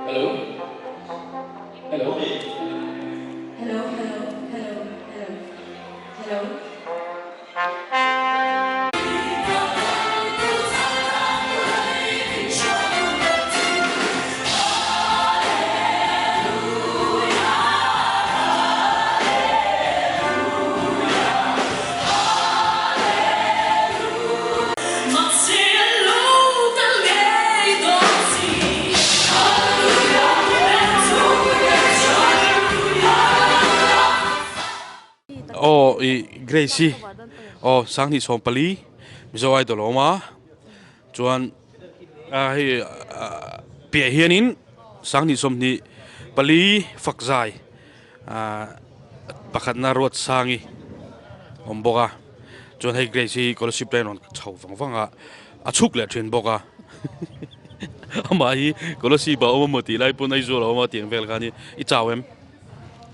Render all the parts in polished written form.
Hello? Hello? Hello, hello, hello, hello, hello. Oh, Gracie. Oh, sang ni som pali. Mizo ai doloma. Chuan hi pia hianin sang ni som ni pali fakzai. Pakhat na ruat sangi. Omboka. Chuan hei Gracie scholarship plan on chau wanga achuk le thin boka. Ama hi scholarship ba omoti lai pun ai zo lo ma tiang vel khani I chawem.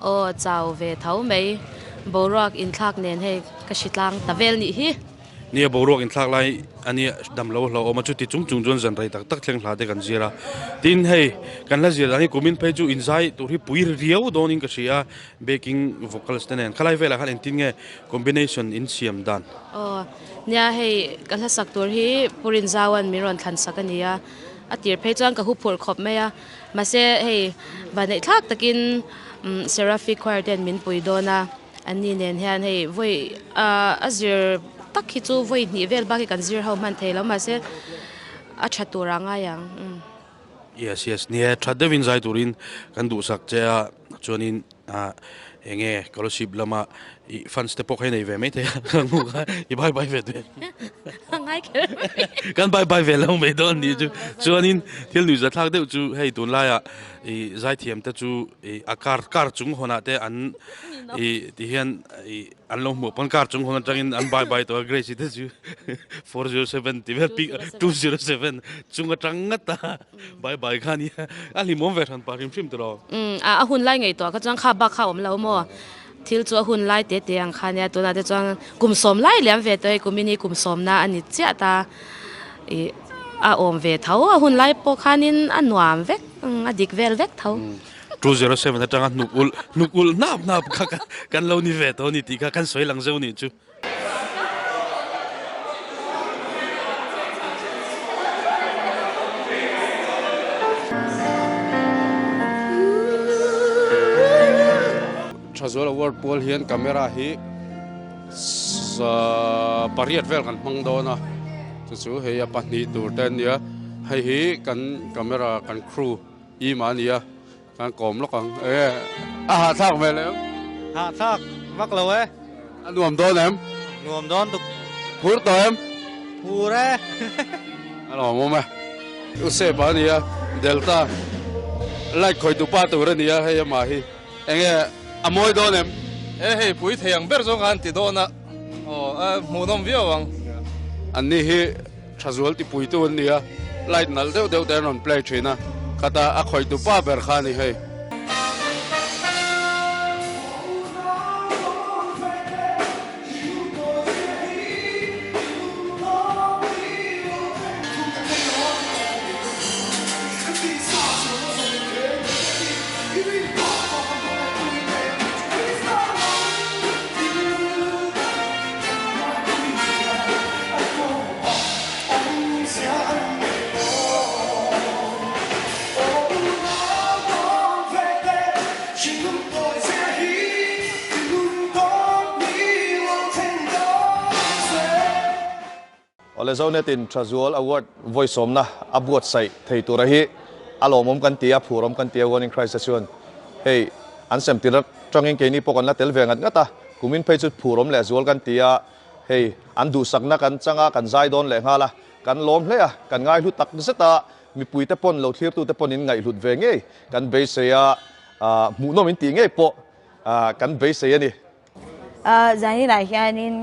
Oh, chào về thấu mấy bầu rock in thác nền hay cái shit lang ta vel nhỉ hi Nia borok in thak lai ani dam lo lo ma chu ti chung chung jon zan rai tak tak thleng hla de kan zira tin hei kan la zira ani kumin phei chu inzai tu hi pui riau don in ka sia backing vocals ten khalai vela khan tin nge combination in siam dan oh nia hay kan la sak tur hi purin zawan miron than sakania atir phei chang ka hu phur khop me ya ma se hey ba nei thak takin seraphic choir ten min pui dona ani nen hian hei voi azir tak hi chu voi ni vel ba ki kan zir ho man thelo ma se a thatura nga yang yes nia thadevin zai turin kan du sak cha chonin enge scholarship lama I fans te pok nei ve me te mu ga I bye ve de ngai ke kan bye ve lo me don ni chu chonin thil nu za thak de chu hei tun la ya I zai thiam te chu akar chung hona te an ti hian an lo mu pon kar chung hona tangin an bye to Gracie te chu 407 ti vel 207 chung atanga ta bye khani ali mom ve than parim phim to ro a hun lai ngai to ka chang kha ba kha om lo mo thil chu hun lai te te ang khania to na te chang kum som lai liam ve to kumini kum som na ani cha ta a om ve thau a hun lai po khanin anwam vek a dik vel vek thau 207 na tanga nukul nap kan lo ni ve to ni ti ka kan soi lang zo ni chu Thazual Award pualin camera hi sa pariat vel kan hmang dona chu hei a pahnih tur ten nia hei hi kan camera kan crew I mania kan kom lokang ha thak me le Ha thak vak lo nuam don em nuam don tu phur to em pure alo mo me u se ba nia delta like khoi tu pa tur nia hei ma hi enge amoy don em hei pui theyang ber zong an ti dona mu nom viawang ani hi Thazual ti pui tu nia light nal deu ten on play thina kata a khoi tu pa ber khani hei Lezonetin Thazual Award voice omna abuat sai thei turahi alomom kan tia phurom kan tia warning crisis hey ansem tira tangin ke ni pokon la tel vengat ngata kumin phei chu phurom le zual kan tia hey andu sakna kan changa kan zai don le ngala kan lom hle a kan ngai lu tak zeta mi pui te pon lo thlir tu te pon in ngai lut ve nge kan be se ya mu no min ti nge po kan be se ani Zani la hianin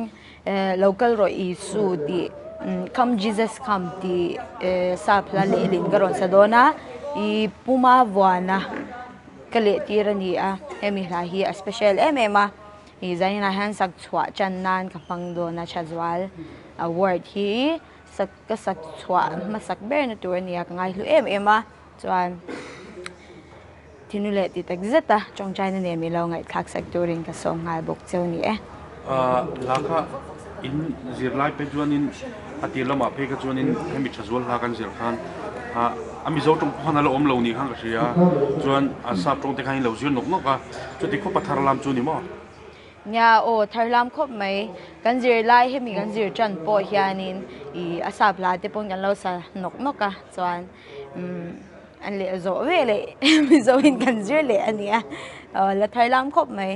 local ro isu di come Jesus come di sapla le lin garon sadona I puma wana kale tirani a emi la hi a special emema I zani na han sak chwa channan kapang do na Thazual Award hi sak chwa masak ber na tur niya ngai lu emema chuan tinule ti takzeta chong China ne mi lo ngai thak sectoring ka som ngai bok cheu ni laka in zirlai pe chuanin atilama pe ka chuanin hemi Thazual la kan zir khan ami zo tong phana lo om lo ni khang ka sia chuan asap tong te khain lo zir nok nok ka chuti kho pathar lam chu ni mo nya o tharlam khop mai kan zir lai hemi kan zir chan po hianin I asap la te pon kan lo sa nok nok ka chuan an le zo ve le mi zo in kan zir le ania la tharlam khop mai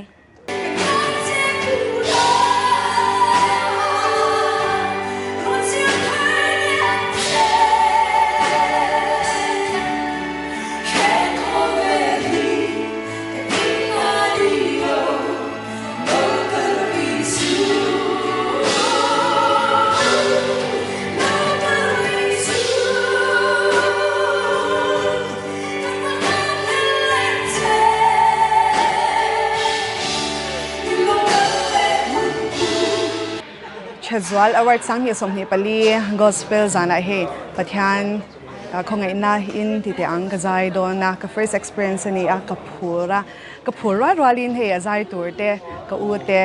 Thazual Award sang hi som hi pali gospel zana he pathian khongai na in ti te ang ka zai do na ka first experience ni a kapura ralin he azai turte ka ute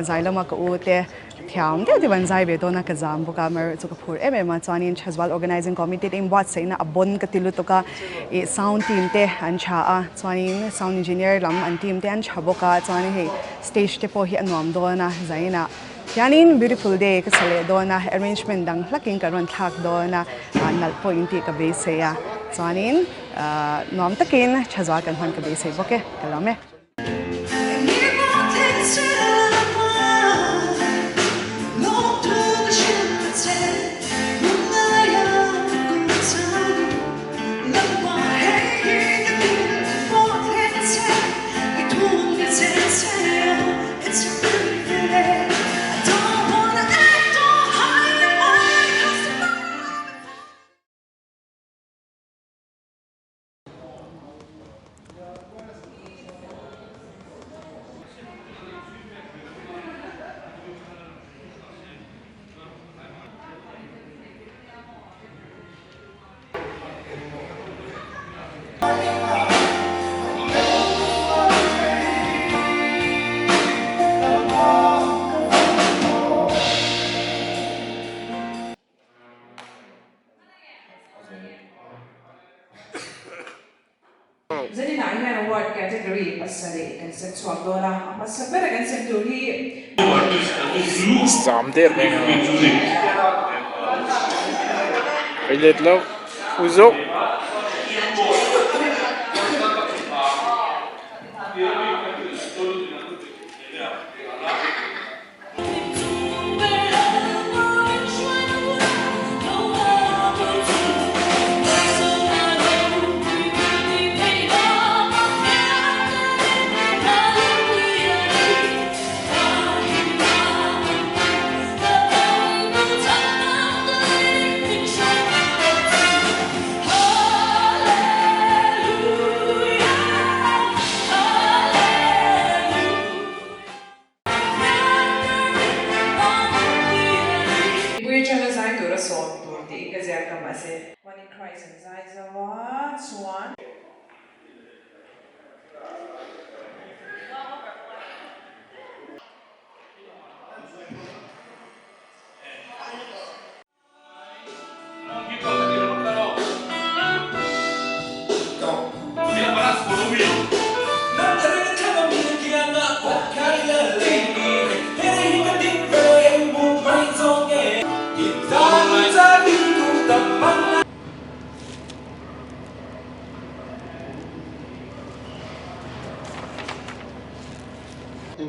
zai lama ka ute thiam de ban zai be do na ka zam buka mer chu kapur ma chanin Thazual organizing committee te Inbuatsaihna abon ka tilu to ka sound team te an cha a chanin sound engineer lam an team te an chaboka chani he stage te po hi anom do na zaina Yanin beautiful day kasale dona arrangement dang laking karon thak dona nal point ka base ya chanin nom takin Thazual kan hon ka base boke kalame Hnathawh Award category pasali conceptual dona pasapera conceptually Samder menga Ilet lo uzo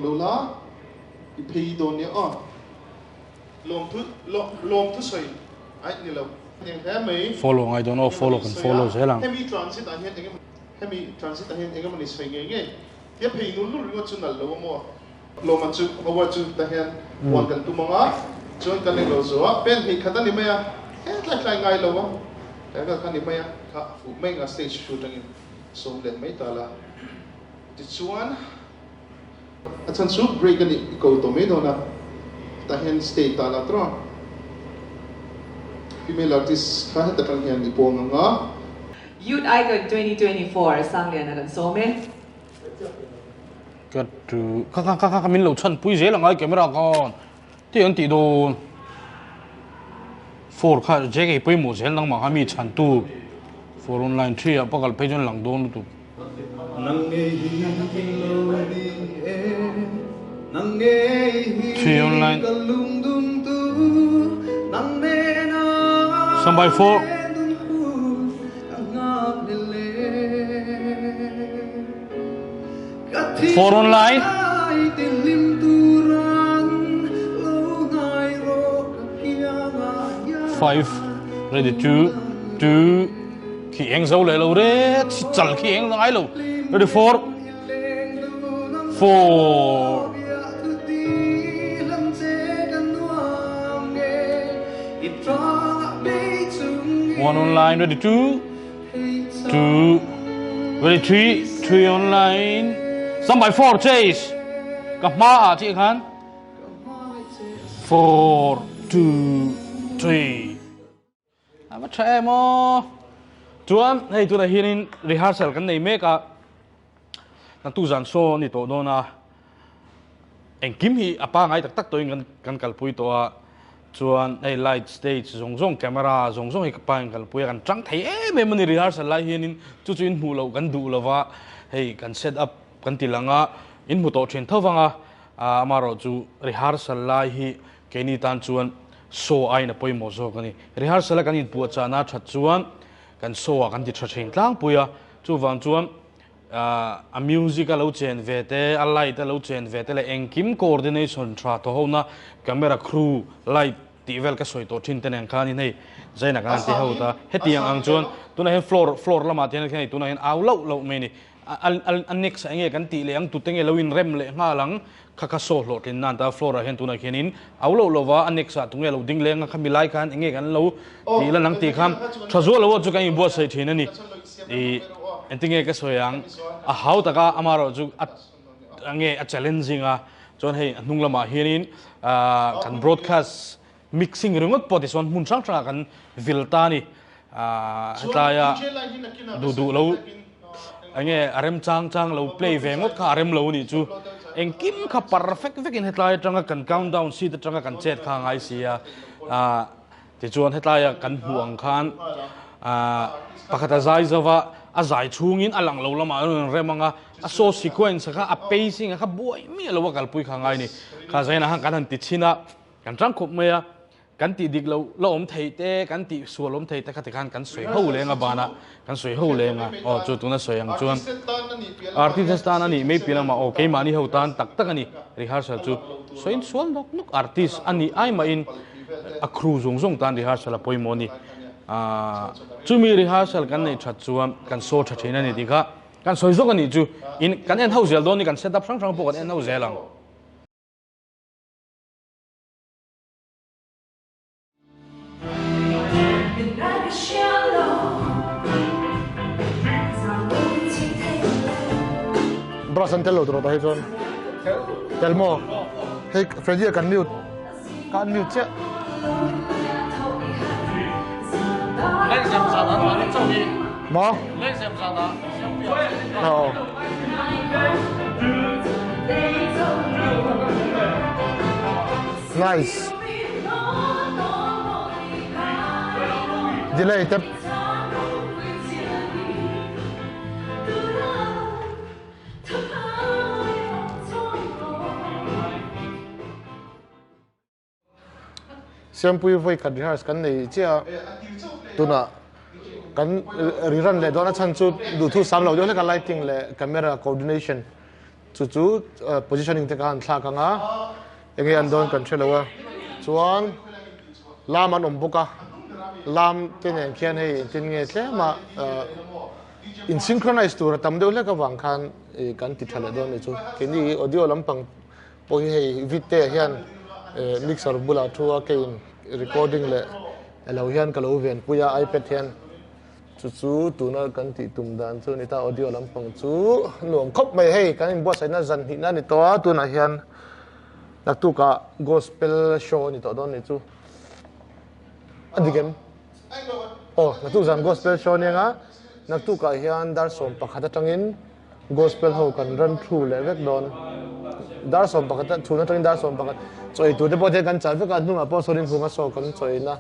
Lola, you pay don ya on. Lom to say, I know. follow I don't know follow can follow selang Hemi transit ahead engam is saying again. Ya pay no what to know more. Loma to over to the hand one can to mga join can go so pen he katan ni maya like ngai lo ta kan ni maya ka fu make a stage shooting so let me tala this one at some soup break and go to me dona ta hen stay tala tro female artist ka ta kan hian ipong nga Youth Icon 2024 sang liền là gần số mấy. Cái thứ các mình lâu chân bùi dễ là ngay camera con thì anh tí đồ for khai dễ cái bùi mù dễ năng mà kami chân tu for online tri à bắt gặp page lăng đôn tu tri online some by four for online five ready two khi anh dâu lại lâu đấy chặt khi anh ngay lâu ready four one online ready two ready three online some by four chase gặp ma chị khán 4 2 3 mà trẻ mà chuan hey tu na hirin rehearsal kan nei mek a na tu zan so ni to do na eng kim hi apa ngai tak tak to kan kalpui to a chuan hey light stage zong camera zong hi kapang kalpui kan chang thei em mani rehearsal lai hirin chu in mu lo kan du lova hey kan set up kan tilanga in mu to thin thawanga amaro chu rehearsal lai hi keni tan chuan so ai na poimo zo kani rehearsal kan Inbuatsaihna that chuan kan so kan ti thaching tlang puya chu wang chuan a music a lo chen vete a light a lo chen vete le engkim coordination tha to hona camera crew light ti vel ka soi to thin ten ang khani nei zaina kan ti hauta hetiang ang chuan tuna hen floor lama ten khani tuna hen aw lo me ni an next ange kan ti le ang tu tenge lo in rem le nga lang khaka so lo tin nan ta floor hen tuna khenin aw lo lova an next tunge lo ding le nga khami lai kan ange kan lo ti la nang ti kham Thazual Award chu kan Inbuatsaihna ni e entinge ka soyang a how taka amaro chu ange a challenging a chon hei nung lama hirin kan broadcast mixing rungot potison mun sang kan vilta ni taya du lo ange arem chang lo play vengot ka arem lo ni chu engkim kha perfect vekin hetlai tanga kan countdown si ta tanga kan chet kha ngai sia ti chuan hetlai kan huang khan pakata zai zawa a zai chungin alang lo lama remanga a so sequence kha a pacing kha boi mi lo kal pui kha ngai ni kha zaina han kan ti china kan tang khop meya kan ti dik lo om thei te kan ti sual om thei te kha te kan soi ho lenga bana kan soi ho lenga o chu tuna soi ang chuan artist tan ani me pilama okay mani ho tan tak tak ani rehearsal chu soin sual nok artist ani ai ma in a crew zong tan rehearsal poi moni chumi rehearsal kan nei that chuan kan so tha thina ni dikha kan soi zok ani chu in kan en hau zel don ni kan set up sang po kan en hau zelang Brasan telo dro ta hechon telmo hey Freddy kan mute che mo oh nice delay tap xem pui voi kan rehearse kan nei chia tuna kan rerun le dona chan chu du thu sam lo jo le ka lighting le camera coordination chu positioning te kan thla ka nga enge an don control wa chuan lam an ombuka lam ten en khian hei tin nge tle ma in synchronize tur tam de le ka wang khan kan ti thale don chu keni audio lampang po hei vitte hian mixer bula thua kein recording le alo hian kalo ven puya ipad hian chu tuna kan ti tum dan chu ni ta audio lampang chu nuam khop mai hei kan Inbuatsaihna zan hi na ni to tuna hian naktu ka gospel show ni to don ni chu adigem oh naktu zan gospel show ni nga nak tu ka hian dar som pakhat atangin gospel ho kan ran thru le vek don dar som pakhat thuna atangin dar som pakhat choi tu te pothe kan cha veka hnunga po sorin hunga so kan choina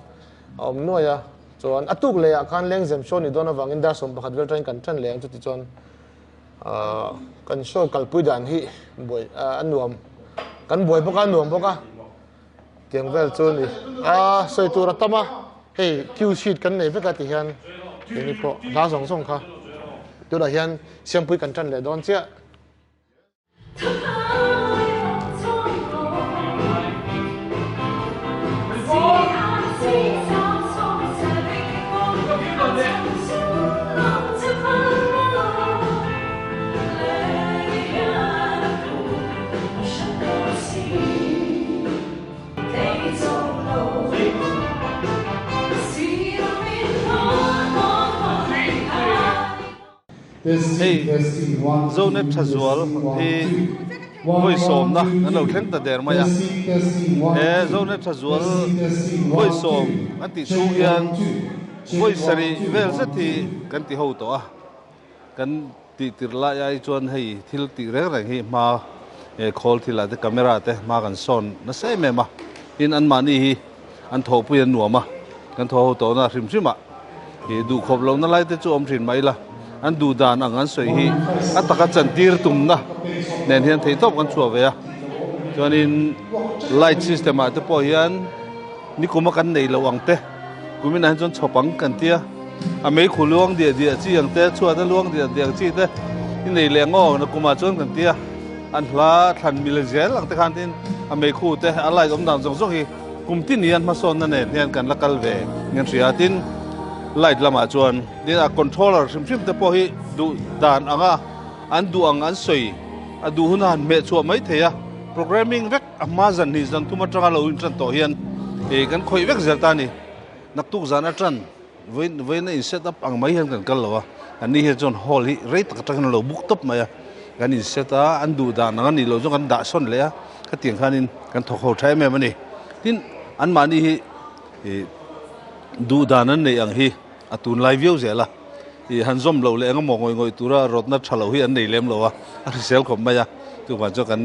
noya chuan atuk le a khan leng zem show ni don awangin dar som pakhat vel train kan than leng chu ti chuan kan show kalpui dan hi boi anuam kan boi boka nuam boka keng vel chu ni soi tu ratama hey cue sheet kan nei veka ti hian ni po da song song kha tu da hian siampui kan than le don chia Hey, zone Thazual he voice som na ano khen ta der maya zone Thazual voice som anti su hian voice sari vel zati kan ti ho to a kan ti tirla ai chuan hei thil ti reng reng hi ma khol thila te camera te ma kan son na se me ma in an mani hi an tho pu yan nuama kan tho to na hrim hrim a du khop lo na lai te chu om thin mai la an du dan ang an soi hi ataka chantir tumna nen hian thei top kan chuwa ve a chuanin light system a te po hian ni kuma kan nei lo ang te kumin han chon chopang kan tia a mei khu luang dia dia chi ang te chua da luang dia dia chi te in nei lengo na kuma chon kan tia an hla than mil zel ang te khan tin a mei khu te a lai om dang jong jong hi kum tin hian ma son na ne hian kan lakal ve ngan ria tin light lama chuan din a controller sim sim te po hi du dan anga an du ang an soi a du hunan me chu mai theya programming vek amazon ni zan tuma tanga lo in tran to hian kan khoi vek zel ta ni nak tu zana tran voin in set up ang mai hian kan kal lawa ani he chon hall hi rei tak tak lo book top maya kan in set a an du dan anga ni lo jong kan da son le a ka tiang khanin kan thok ho thai me mani tin an mani hi du danan nei ang hi atun live view zela han zom lo le ngam ngoi ngoi tura rotna thalo hi an nei lem lo a sel khom maya tu ban cho kan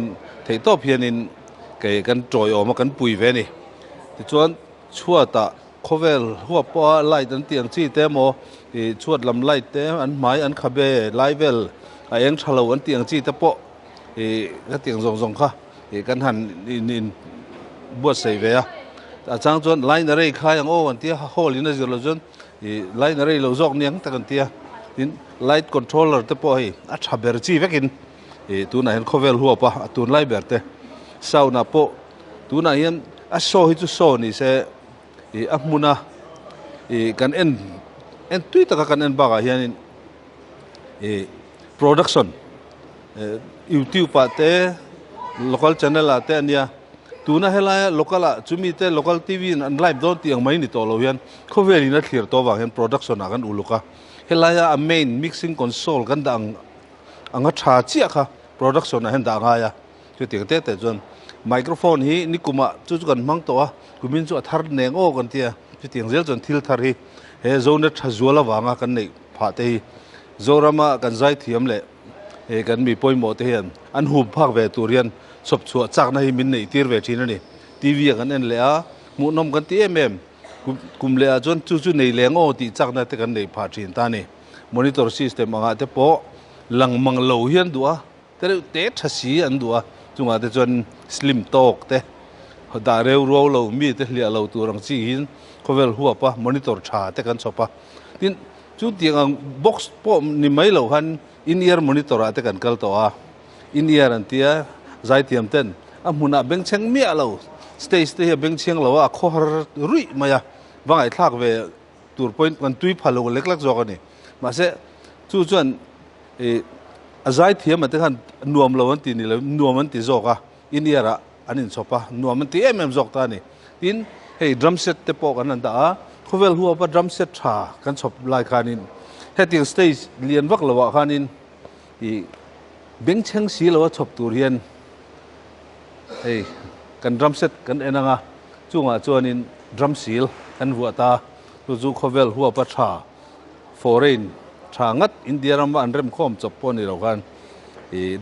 thei to phian in ke kan troi oma kan pui ve ni ti chuan chuata khovel huwa pa light an tiang chi te mo chuat lam light te an mai an khabe live a eng thalo an tiang chi te po ka tiang zong zong kha kan han in buat sei ve a chang chuan line array khai ang o an tia hol in a zelo chuan line array lo zok niang ta kan tia tin light controller te po hi a thaber chi vekin tu na hen khovel huwa pa atun lai berte sauna po tu na hian a so hi chu so ni se a muna kan en tui ta kan en baga hian production YouTube pa te local channel ate ania tuna helaya local chumi te local TV an live don tiang mai ni to lo hian khoweli na thlir to wang hen production akan uluka helaya a main mixing console kan dang anga tha chi kha production hen da nga ya chu tiang te te jon microphone hi nikuma chu kan mang to a kumin chu athar neng o kan tia chu tiang zel jon thil thar hi he zone Thazual awanga kan nei pha te hi zorama kan zai thiam le kan mi poimo te hian an hum phak ve turian sop chua chak na hi min nei tir ve thina ni TV kan en le a mu nom kan ti kum le a jon chu nei lengo ti chak na te kan nei pha thin ta ni monitor system anga te po langmang lo hian duwa te thasi an duwa chunga te jon slim tok te da reu ro lo mi te hlia lo turang chi hin khovel huwa pa monitor tha te kan chopa tin chu tiang box po ni mai lo han in ear monitor ate kan kal to a in ear an tia zai tiam ten a hmuna beng cheng mi alo stage te beng cheng lo a khor rui maya wangai thak ve tur point kan tui phalo leklak jok ani ma se chu chuan a zai thiam ate kan nuam lo an ti ni lo nuam an ti zoka in ear a anin chopa nuam an ti jok ta ni tin hey drum set te po kan an da a khovel huwa pa drum set tha kan chop lai khanin heading stage lian vak lawa khanin beng cheng si lawa chop tur hian hey kan drum set kan enanga chunga chuanin drum seal kan huwa ta chu khovel huwa pa tha foreign thangat India ram an rem khom chop pon ni ro kan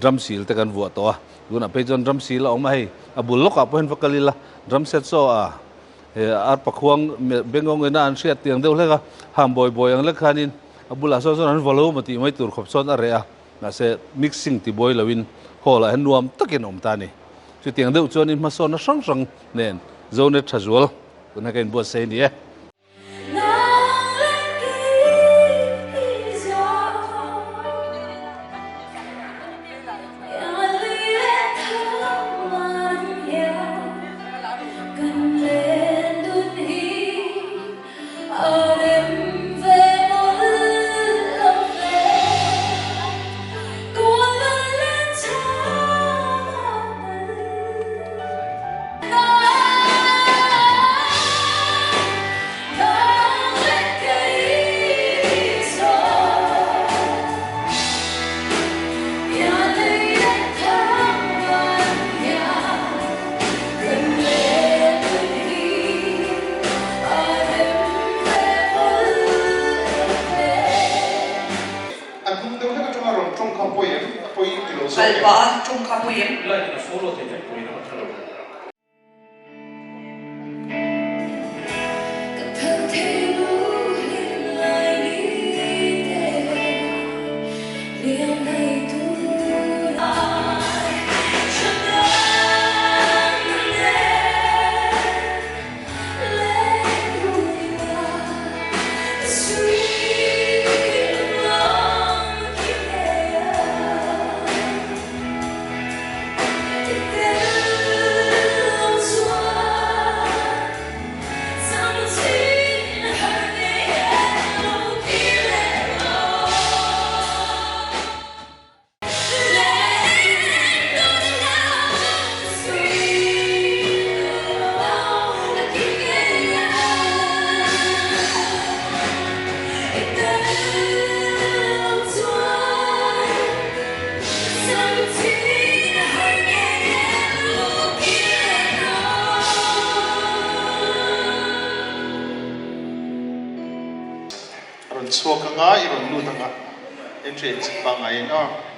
drum seal te kan vuat to guna pe jon drum seal ong mai abul loka poin vakalila drum set so ar pakhuang bengong ena an siat tiang deuh leka ham boy boy ang lekhanin abula so an volume ti mai tur khop son area na se mixing ti boy lawin hola hen nuam takin om tani chu tiang deuh chon in ma son na sang sang nen zone Thazual kuna kan Inbuatsaihna ni Kalpa trong kapuim. So kanga iron lu tanga entry pangai no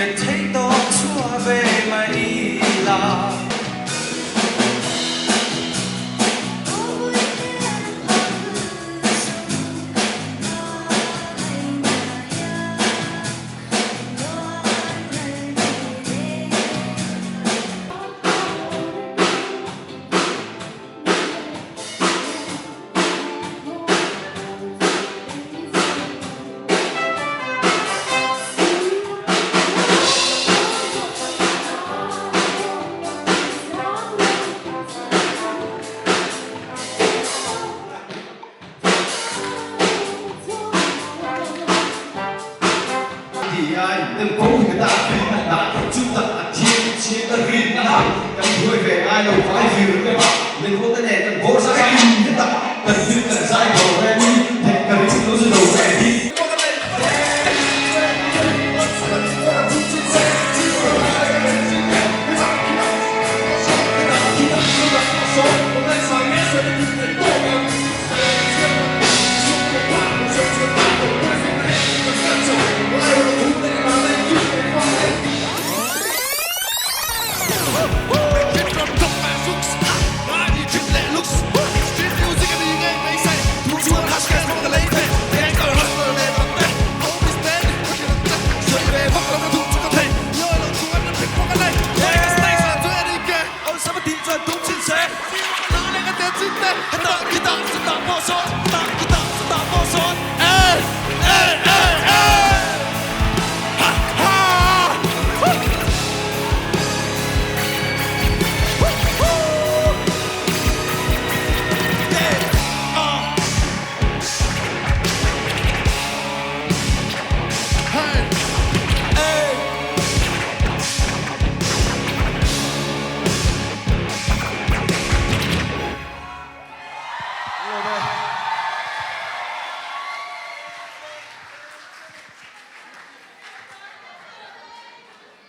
cần thấy đó chúa về mà đi là Hãy subscribe cho kênh Ghiền Mì Gõ để không bỏ lỡ những video hấp dẫn.